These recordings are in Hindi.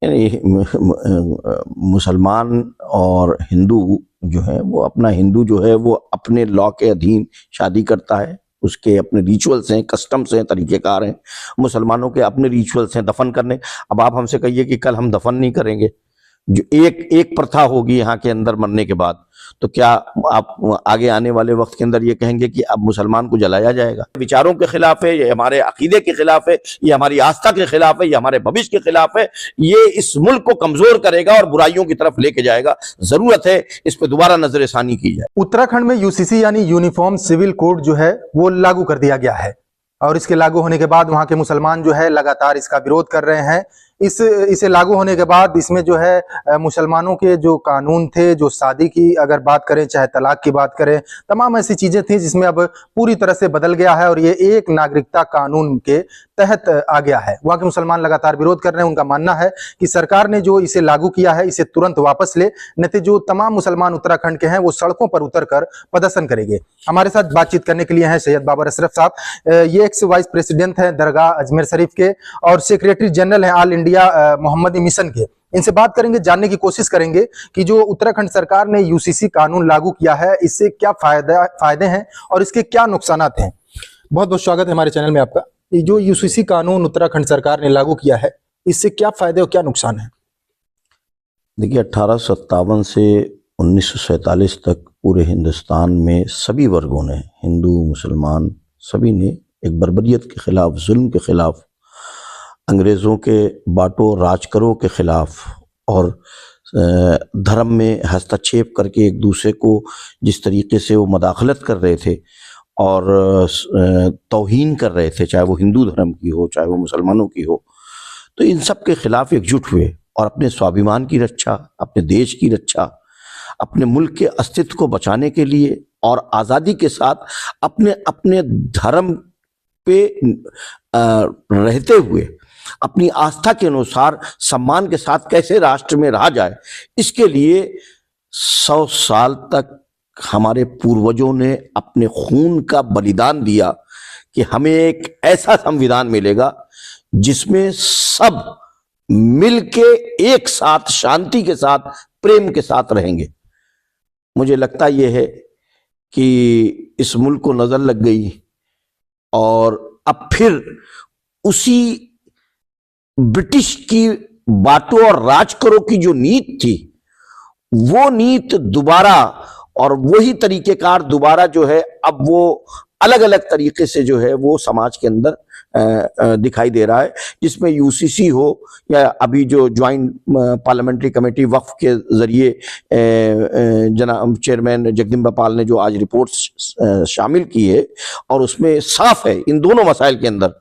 यानी मुसलमान और हिंदू जो है वो अपना, हिंदू जो है वो अपने लॉ के अधीन शादी करता है, उसके अपने रिचुअल्स हैं, कस्टम्स हैं, तरीक़ेकार हैं। मुसलमानों के अपने रिचुअल्स हैं दफन करने। अब आप हमसे कहिए कि कल हम दफन नहीं करेंगे, जो एक प्रथा होगी यहाँ के अंदर मरने के बाद, तो क्या आप आगे आने वाले वक्त के अंदर ये कहेंगे कि अब मुसलमान को जलाया जाएगा? विचारों के खिलाफ है, ये हमारे अकीदे के खिलाफ है, ये हमारी आस्था के खिलाफ है, ये हमारे भविष्य के खिलाफ है। ये इस मुल्क को कमजोर करेगा और बुराइयों की तरफ लेके जाएगा। जरूरत है इस पर दोबारा नजरसानी की जाए। उत्तराखंड में यूसीसी यानी यूनिफॉर्म सिविल कोड जो है वो लागू कर दिया गया है और इसके लागू होने के बाद वहां के मुसलमान जो है लगातार इसका विरोध कर रहे हैं। इसे लागू होने के बाद इसमें जो है मुसलमानों के जो कानून थे, जो शादी की अगर बात करें, चाहे तलाक की बात करें, तमाम ऐसी चीजें थी जिसमें अब पूरी तरह से बदल गया है और ये एक नागरिकता कानून के तहत आ गया है। वहां के मुसलमान लगातार विरोध कर रहे हैं। उनका मानना है कि सरकार ने जो इसे लागू किया है इसे तुरंत वापस ले, नहीं तो जो तमाम मुसलमान उत्तराखंड के हैं वो सड़कों पर उतरकर प्रदर्शन करेंगे। हमारे साथ बातचीत करने के लिए हैं सैयद बाबर अशरफ साहब। ये एक्स वाइस प्रेसिडेंट हैं दरगाह अजमेर शरीफ के और सेक्रेटरी जनरल हैं ऑल इंडिया मोहम्मदी मिशन के। इनसे बात करेंगे, जानने की कोशिश करेंगे कि जो उत्तराखंड सरकार ने यूसीसी कानून लागू किया है इससे क्या फायदे हैं और इसके क्या नुकसान हैं। बहुत बहुत स्वागत है हमारे चैनल में आपका। ये जो यूसीसी कानून उत्तराखंड सरकार ने लागू किया है इससे क्या फायदे और क्या नुकसान है? देखिए, 1857 से 1947 तक पूरे हिंदुस्तान में सभी वर्गों ने, हिंदू मुसलमान सभी ने एक बर्बरियत के खिलाफ, जुल्म के खिलाफ, अंग्रेज़ों के बाटो राज करो के खिलाफ और धर्म में हस्तक्षेप करके एक दूसरे को जिस तरीके से वो मदाखलत कर रहे थे और तौहीन कर रहे थे, चाहे वो हिंदू धर्म की हो चाहे वो मुसलमानों की हो, तो इन सब के खिलाफ एकजुट हुए और अपने स्वाभिमान की रक्षा, अपने देश की रक्षा, अपने मुल्क के अस्तित्व को बचाने के लिए और आज़ादी के साथ अपने अपने धर्म पे रहते हुए अपनी आस्था के अनुसार सम्मान के साथ कैसे राष्ट्र में रहा जाए, इसके लिए 100 साल तक हमारे पूर्वजों ने अपने खून का बलिदान दिया कि हमें एक ऐसा संविधान मिलेगा जिसमें सब मिलके एक साथ शांति के साथ, प्रेम के साथ रहेंगे। मुझे लगता यह है कि इस मुल्क को नजर लग गई और अब फिर उसी ब्रिटिश की बाटो और राज करो की जो नीत थी, वो नीत दोबारा और वही तरीकेकार दोबारा जो है अब वो अलग अलग तरीके से जो है वो समाज के अंदर दिखाई दे रहा है, जिसमें यूसीसी हो या अभी जो ज्वाइंट पार्लियामेंट्री कमेटी वक्फ के जरिए जनाब चेयरमैन जगदम्बा पाल ने जो आज रिपोर्ट शामिल की है, और उसमें साफ है इन दोनों मसाइल के अंदर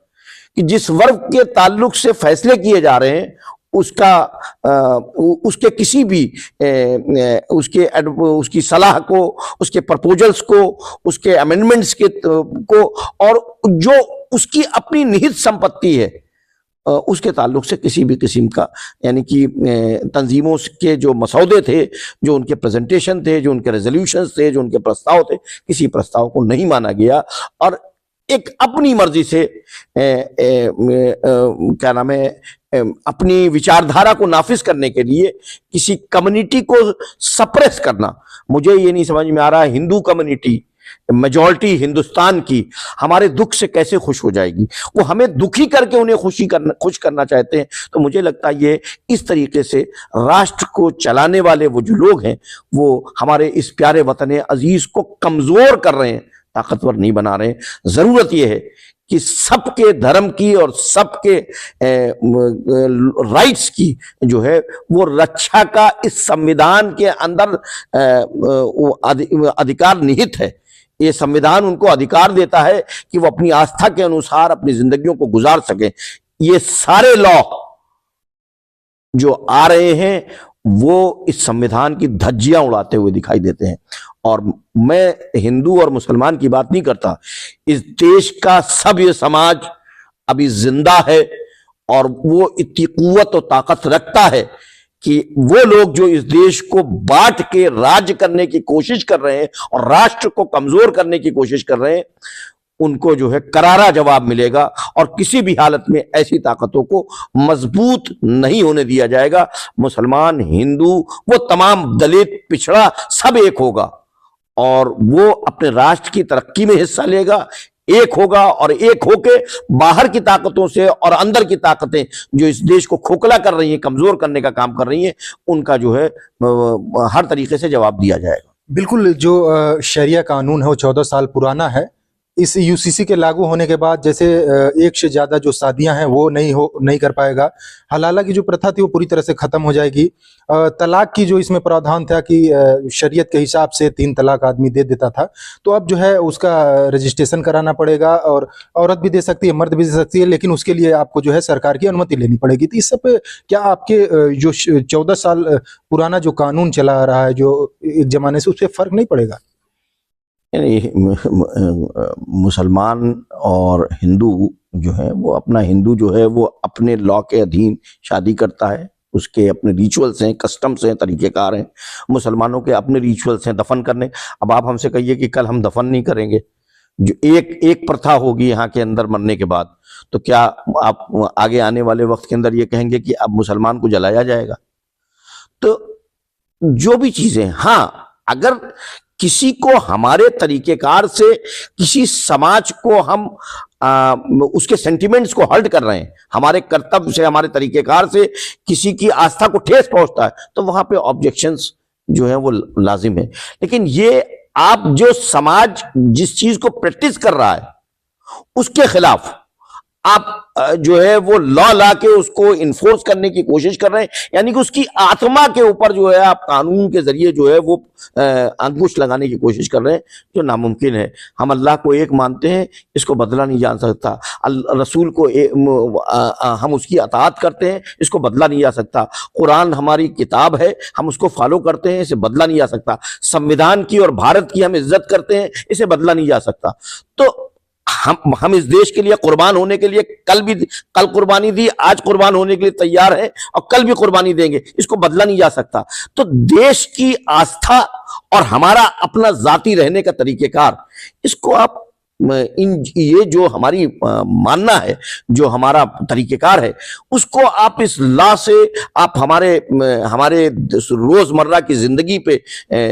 कि जिस वर्ग के ताल्लुक से फैसले किए जा रहे हैं उसके किसी भी उसकी सलाह को, उसके प्रपोजल्स को, उसके अमेंडमेंट्स को और जो उसकी अपनी निहित संपत्ति है उसके ताल्लुक से किसी भी किस्म का, यानी कि तंजीमों के जो मसौदे थे, जो उनके प्रेजेंटेशन थे, जो उनके रेजोल्यूशंस थे, जो उनके प्रस्ताव थे, किसी प्रस्ताव को नहीं माना गया और एक अपनी मर्जी से क्या नाम है, अपनी विचारधारा को नाफिज करने के लिए किसी कम्युनिटी को सप्रेस करना। मुझे ये नहीं समझ में आ रहा हिंदू कम्युनिटी, मेजॉरिटी हिंदुस्तान की हमारे दुख से कैसे खुश हो जाएगी। वो हमें दुखी करके उन्हें खुश करना चाहते हैं। तो मुझे लगता है ये इस तरीके से राष्ट्र को चलाने वाले वो जो लोग हैं वो हमारे इस प्यारे वतन अजीज को कमजोर कर रहे हैं, ताकतवर नहीं बना रहे हैं। जरूरत यह है कि सबके धर्म की और सबके राइट्स की जो है वो रक्षा का इस संविधान के अंदर अधिकार निहित है। ये संविधान उनको अधिकार देता है कि वो अपनी आस्था के अनुसार अपनी जिंदगियों को गुजार सके। ये सारे लॉ जो आ रहे हैं वो इस संविधान की धज्जियां उड़ाते हुए दिखाई देते हैं। और मैं हिंदू और मुसलमान की बात नहीं करता, इस देश का सभ्य समाज अभी जिंदा है और वो इतनी कुव्वत और ताकत रखता है कि वो लोग जो इस देश को बांट के राज्य करने की कोशिश कर रहे हैं और राष्ट्र को कमजोर करने की कोशिश कर रहे हैं, उनको जो है करारा जवाब मिलेगा और किसी भी हालत में ऐसी ताकतों को मजबूत नहीं होने दिया जाएगा। मुसलमान, हिंदू, वो तमाम दलित, पिछड़ा सब एक होगा और वो अपने राष्ट्र की तरक्की में हिस्सा लेगा, एक होगा और एक होके बाहर की ताकतों से और अंदर की ताकतें जो इस देश को खोखला कर रही हैं, कमजोर करने का काम कर रही हैं, उनका जो है हर तरीके से जवाब दिया जाएगा। बिल्कुल, जो शरिया कानून है वो 14 साल पुराना है। इस यूसीसी के लागू होने के बाद जैसे एक से ज्यादा जो शादियां हैं वो नहीं कर पाएगा। हलाला की जो प्रथा थी वो पूरी तरह से खत्म हो जाएगी। तलाक की जो इसमें प्रावधान था कि शरीयत के हिसाब से 3 तलाक आदमी दे देता था, तो अब जो है उसका रजिस्ट्रेशन कराना पड़ेगा और औरत भी दे सकती है, मर्द भी दे सकती है, लेकिन उसके लिए आपको जो है सरकार की अनुमति लेनी पड़ेगी। तो इस सब पे क्या आपके जो 14 साल पुराना जो कानून चला आ रहा है जो एक जमाने से, उस पर फर्क नहीं पड़ेगा? मुसलमान और हिंदू जो है वो अपना, हिंदू जो है वो अपने लॉ के अधीन शादी करता है, उसके अपने रिचुअल्स हैं, कस्टम्स हैं, तरीक़ेकार हैं। मुसलमानों के अपने रिचुअल्स हैं दफन करने। अब आप हमसे कहिए कि कल हम दफन नहीं करेंगे, जो एक प्रथा होगी यहाँ के अंदर मरने के बाद, तो क्या आप आगे आने वाले वक्त के अंदर ये कहेंगे कि अब मुसलमान को जलाया जाएगा? तो जो भी चीजें, हाँ, अगर किसी को हमारे तरीकेकार से, किसी समाज को हम उसके सेंटिमेंट्स को हर्ट कर रहे हैं, हमारे कर्तव्य से, हमारे तरीकेकार से किसी की आस्था को ठेस पहुंचता है, तो वहां पे ऑब्जेक्शंस जो है वो लाजिम है। लेकिन ये आप जो समाज जिस चीज को प्रैक्टिस कर रहा है उसके खिलाफ आप जो है वो लॉ ला के उसको इन्फोर्स करने की कोशिश कर रहे हैं, यानी कि उसकी आत्मा के ऊपर जो है आप कानून के जरिए जो है वो अंकुश लगाने की कोशिश कर रहे हैं, जो नामुमकिन है। हम अल्लाह को एक मानते हैं, इसको बदला नहीं जा सकता। रसूल को हम उसकी अताअत करते हैं, इसको बदला नहीं जा सकता। कुरान हमारी किताब है, हम उसको फॉलो करते हैं, इसे बदला नहीं जा सकता। संविधान की और भारत की हम इज्जत करते हैं, इसे बदला नहीं जा सकता। तो हम इस देश के लिए कुर्बान होने के लिए कल कुर्बानी दी, आज कुर्बान होने के लिए तैयार है और कल भी कुर्बानी देंगे, इसको बदला नहीं जा सकता। तो देश की आस्था और हमारा अपना जाती रहने का तरीकेकार, इसको आप ये जो हमारी मानना है, जो हमारा तरीकेकार है, उसको आप इस लॉ से आप हमारे रोजमर्रा की जिंदगी पे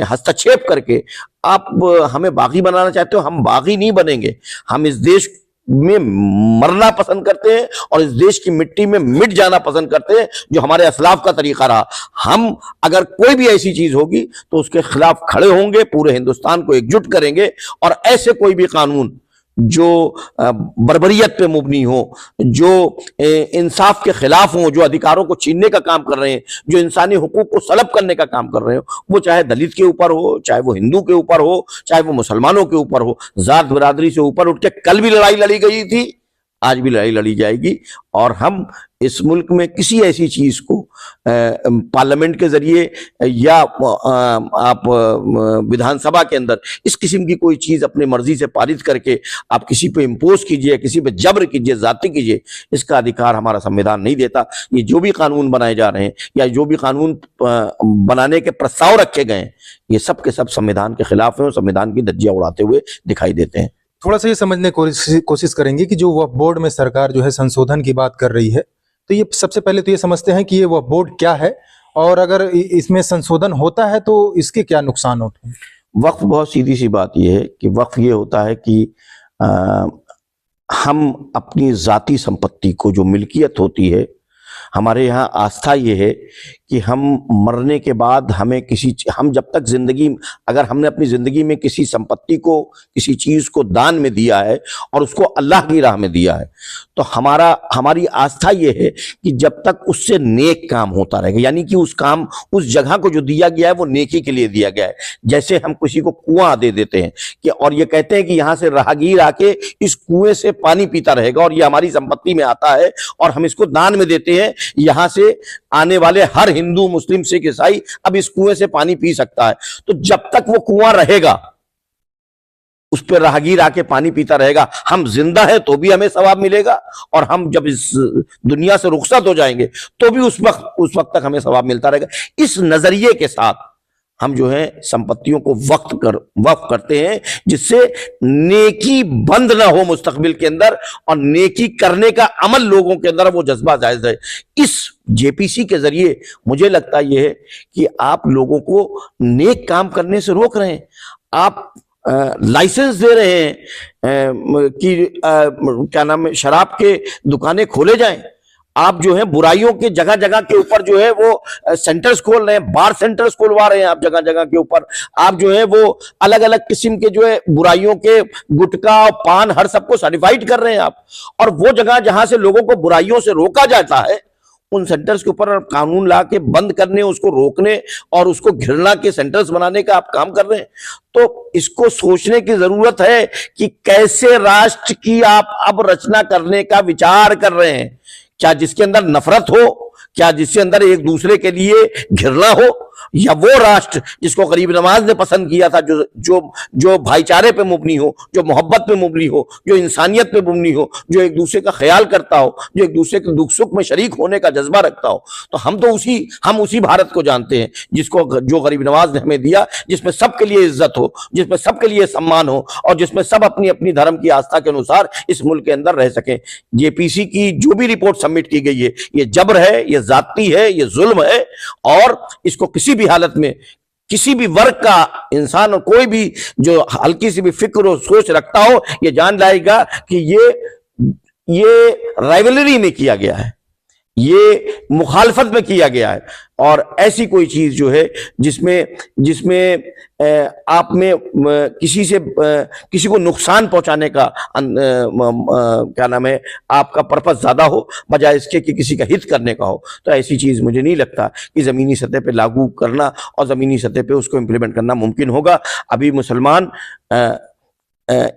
हस्तक्षेप करके आप हमें बागी बनाना चाहते हो। हम बागी नहीं बनेंगे। हम इस देश में मरना पसंद करते हैं और इस देश की मिट्टी में मिट जाना पसंद करते हैं, जो हमारे असलाफ का तरीका रहा। हम अगर कोई भी ऐसी चीज होगी तो उसके खिलाफ खड़े होंगे, पूरे हिंदुस्तान को एकजुट करेंगे और ऐसे कोई भी कानून जो बर्बरियत पे मुबनी हो, जो इंसाफ के खिलाफ हो, जो अधिकारों को छीनने का काम कर रहे हैं, जो इंसानी हुकूक को सलब करने का काम कर रहे हो, वो चाहे दलित के ऊपर हो, चाहे वो हिंदू के ऊपर हो, चाहे वो मुसलमानों के ऊपर हो, जात बिरादरी से ऊपर उठ के कल भी लड़ाई लड़ी गई थी, आज भी लड़ाई लड़ी जाएगी। और हम इस मुल्क में किसी ऐसी चीज को पार्लियामेंट के जरिए या आप विधानसभा के अंदर इस किस्म की कोई चीज अपने मर्जी से पारित करके आप किसी पे इम्पोज कीजिए, किसी पे जबर कीजिए, जाति कीजिए, इसका अधिकार हमारा संविधान नहीं देता। ये जो भी कानून बनाए जा रहे हैं या जो भी कानून बनाने के प्रस्ताव रखे गए हैं, ये सब के सब संविधान के खिलाफ हैं और संविधान की धज्जियां उड़ाते हुए दिखाई देते हैं। थोड़ा सा ये समझने की कोशिश करेंगे कि जो वक्फ बोर्ड में सरकार जो है संशोधन की बात कर रही है, तो ये सबसे पहले तो ये समझते हैं कि ये वक्फ बोर्ड क्या है और अगर इसमें संशोधन होता है तो इसके क्या नुकसान होते हैं। वक्फ, बहुत सीधी सी बात ये है कि वक्फ ये होता है कि हम अपनी जाती संपत्ति को, जो मिल्कियत होती है, हमारे यहाँ आस्था ये है कि हम मरने के बाद हम जब तक अगर हमने अपनी जिंदगी में किसी संपत्ति को, किसी चीज को दान में दिया है और उसको अल्लाह की राह में दिया है, तो हमारी आस्था ये है कि जब तक उससे नेक काम होता रहेगा, यानी कि उस जगह को जो दिया गया है वो नेकी के लिए दिया गया है। जैसे हम किसी को कुआं दे देते हैं कि और ये कहते हैं कि यहां से राहगीर आके इस कुएं से पानी पीता रहेगा और ये हमारी संपत्ति में आता है और हम इसको दान में देते हैं, यहां से आने वाले हर हिंदू, मुस्लिम, सिख, ईसाई अब इस कुएं से पानी पी सकता है। तो जब तक वो कुआं रहेगा, उस पर राहगीर आके पानी पीता रहेगा, हम जिंदा है तो भी हमें सवाब मिलेगा और हम जब इस दुनिया से रुखसत हो जाएंगे तो भी उस वक्त तक हमें सवाब मिलता रहेगा। इस नजरिए के साथ हम जो है संपत्तियों को वक्फ करते हैं, जिससे नेकी बंद ना हो मुस्तकबिल के अंदर और नेकी करने का अमल लोगों के अंदर वो जज्बा जायज है। इस जेपीसी के जरिए मुझे लगता यह है कि आप लोगों को नेक काम करने से रोक रहे हैं। आप लाइसेंस दे रहे हैं कि क्या नाम है, शराब के दुकानें खोले जाएं। आप जो है बुराइयों के जगह जगह के ऊपर जो है वो सेंटर्स खोल रहे हैं, बार सेंटर्स खोलवा रहे हैं आप जगह जगह के ऊपर। आप जो है वो अलग अलग किस्म के जो है बुराइयों के गुटखा और पान हर सबको सर्टिफाइड कर रहे हैं आप। और वो जगह जहां से लोगों को बुराइयों से रोका जाता है, उन सेंटर्स के ऊपर कानून ला के बंद करने, उसको रोकने और उसको घृणा के सेंटर्स बनाने का आप काम कर रहे हैं। तो इसको सोचने की जरूरत है कि कैसे राष्ट्र की आप अब रचना करने का विचार कर रहे हैं। क्या जिसके अंदर नफरत हो, क्या जिसके अंदर एक दूसरे के लिए घृणा हो, या वो राष्ट्र जिसको गरीब नवाज ने पसंद किया था, जो जो जो भाईचारे पे मुबनी हो, जो मोहब्बत पे मुबनी हो, जो इंसानियत पे मुबनी हो, जो एक दूसरे का ख्याल करता हो, जो एक दूसरे के दुख सुख में शरीक होने का जज्बा रखता हो। तो हम उसी भारत को जानते हैं जिसको जो गरीब नवाज ने हमें दिया, जिसमें सबके लिए इज्जत हो, जिसमें सबके लिए सम्मान हो और जिसमें सब अपनी अपनी धर्म की आस्था के अनुसार इस मुल्क के अंदर रह सके। जेपीसी की जो भी रिपोर्ट सबमिट की गई है, ये जबर है, ये जाती है, ये जुल्म है और इसको किसी भी हालत में किसी भी वर्ग का इंसान और कोई भी जो हल्की सी भी फिक्र और सोच रखता हो, ये जान जाएगा कि ये राइवलरी में किया गया है, ये मुखालफत में किया गया है। और ऐसी कोई चीज जो है जिसमें आप में किसी को नुकसान पहुंचाने का क्या नाम है आपका पर्पस ज्यादा हो, बजाय इसके कि किसी का हित करने का हो, तो ऐसी चीज मुझे नहीं लगता कि जमीनी सतह पे लागू करना और जमीनी सतह पे उसको इम्प्लीमेंट करना मुमकिन होगा। अभी मुसलमान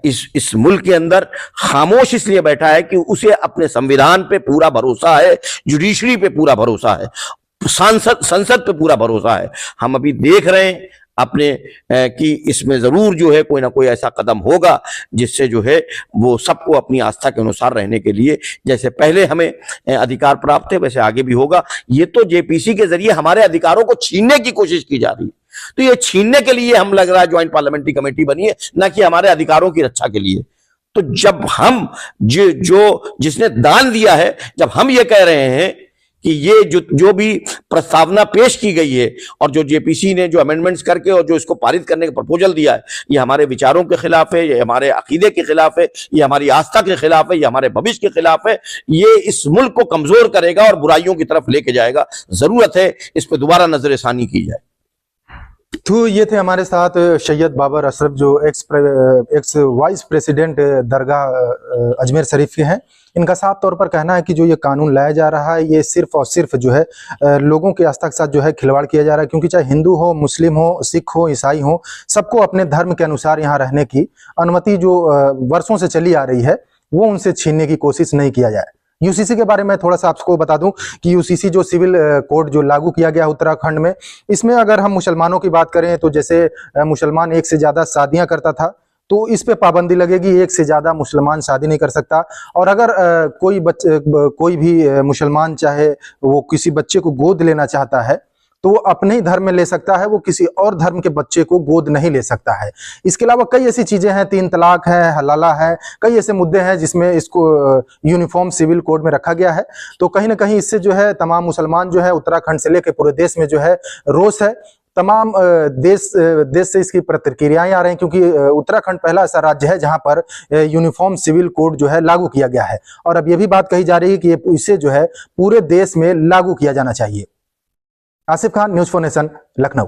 इस मुल्क के अंदर खामोश इसलिए बैठा है कि उसे अपने संविधान पे पूरा भरोसा है, जुडिशरी पे पूरा भरोसा है, संसद पे पूरा भरोसा है। हम अभी देख रहे हैं अपने कि इसमें जरूर जो है कोई ना कोई ऐसा कदम होगा जिससे जो है वो सबको अपनी आस्था के अनुसार रहने के लिए, जैसे पहले हमें अधिकार प्राप्त थे वैसे आगे भी होगा। ये तो जेपीसी के जरिए हमारे अधिकारों को छीनने की कोशिश की जा रही है, तो ये छीनने के लिए हम लग रहा है ज्वाइंट पार्लियामेंट्री कमेटी बनी है, ना कि हमारे अधिकारों की रक्षा के लिए। तो जब हम जिसने दान दिया है, जब हम ये कह रहे हैं कि ये जो भी प्रस्तावना पेश की गई है और जो जेपीसी ने जो अमेंडमेंट्स करके और जो इसको पारित करने का प्रपोजल दिया है, ये हमारे विचारों के खिलाफ है, ये हमारे अकीदे के खिलाफ है, ये हमारी आस्था के खिलाफ है, ये हमारे भविष्य के खिलाफ है, ये इस मुल्क को कमजोर करेगा और बुराइयों की तरफ लेके जाएगा। जरूरत है इस पर दोबारा नजरसानी की जाए। तो ये थे हमारे साथ सैयद बाबर अशरफ, जो एक्स वाइस प्रेसिडेंट दरगाह अजमेर शरीफ के हैं। इनका साफ तौर पर कहना है कि जो ये कानून लाया जा रहा है, ये सिर्फ और सिर्फ जो है लोगों के आस्था के साथ जो है खिलवाड़ किया जा रहा है, क्योंकि चाहे हिंदू हो, मुस्लिम हो, सिख हो, ईसाई हो, सबको अपने धर्म के अनुसार यहाँ रहने की अनुमति जो वर्षों से चली आ रही है, वो उनसे छीनने की कोशिश नहीं किया जाए। यूसीसी के बारे में थोड़ा सा आपको बता दूं कि यूसीसी जो सिविल कोड जो लागू किया गया उत्तराखंड में, इसमें अगर हम मुसलमानों की बात करें तो जैसे मुसलमान एक से ज्यादा शादियां करता था, तो इस पे पाबंदी लगेगी, एक से ज्यादा मुसलमान शादी नहीं कर सकता। और अगर कोई भी मुसलमान चाहे वो किसी बच्चे को गोद लेना चाहता है, तो वो अपने ही धर्म में ले सकता है, वो किसी और धर्म के बच्चे को गोद नहीं ले सकता है। इसके अलावा कई ऐसी चीजें हैं, 3 तलाक है, हलाला है, कई ऐसे मुद्दे हैं जिसमें इसको यूनिफॉर्म सिविल कोड में रखा गया है। तो कहीं ना कहीं इससे जो है तमाम मुसलमान जो है उत्तराखंड से लेकर पूरे देश में जो है रोष है। तमाम देश से इसकी प्रतिक्रियाएं आ रही हैं, क्योंकि उत्तराखंड पहला ऐसा राज्य है जहां पर यूनिफॉर्म सिविल कोड जो है लागू किया गया है। और अब ये भी बात कही जा रही है कि इसे जो है पूरे देश में लागू किया जाना चाहिए। आसिफ खान, न्यूज़4नेशन, लखनऊ।